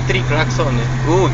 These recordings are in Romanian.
3 claxone. Good.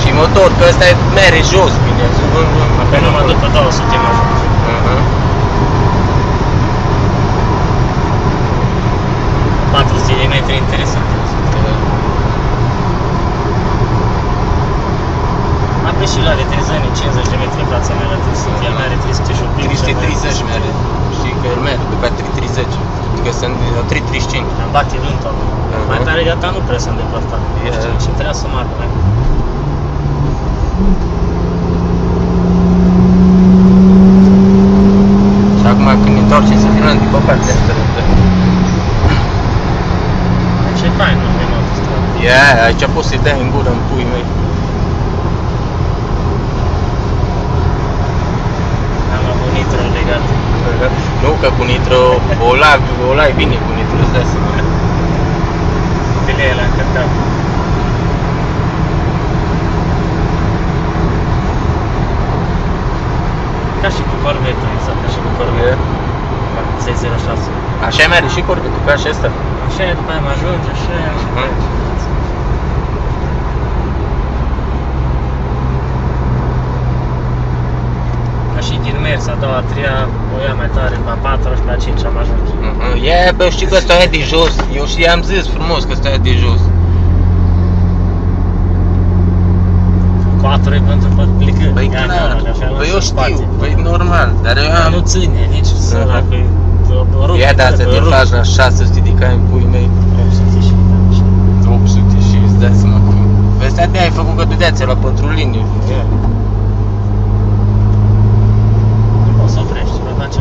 Și motor, că ăsta mere jos, bine. Pe numai după 200 mai jos. 400 de metri interesant. Am și la de 30 ani, 50 de metri fața mea la 300, el are 300 și un pic. 330 mere, știi că el merge, după 330, că sunt la 335. Am bate lânt acum. Mai tare de data nu prea s-a îndepărtat. Nu știu ce trebuia să marcă mai mult. Și acum când ne întoarcem să filmăm din pe partea asta. Ce fain, nu avem autostradă. Aici poți să-i dai în gură în pui mei. Am avut nitro legat. Nu, că cu nitro o lai bine cu nitro, îți dai seama. Bileele l-am încărcat. Ca și cu Corvette, exact, ca și cu Corvette. 606. Așa merge și Corvette, ca și asta. Așa e, după aia mă ajunge, așa e, așa e. Ca și din mers, a doua, a treia, o ia mai tare, pe a patra și pe a cincea am ajuns. Bă, știi că ăsta e de jos, eu i-am zis frumos că ăsta e de jos. 4 e pentru plecări. Băi clar, băi eu știu, băi normal, dar eu am... Nu ține, nici săla, că o rup. Ia da, să te faci la 600 de cai în pui mei. 800 și 800 și îți dai seama cum. Păi ăsta de-aia ai făcut că dădea ți-a la pentru linie. Nu poți să oprești, vă face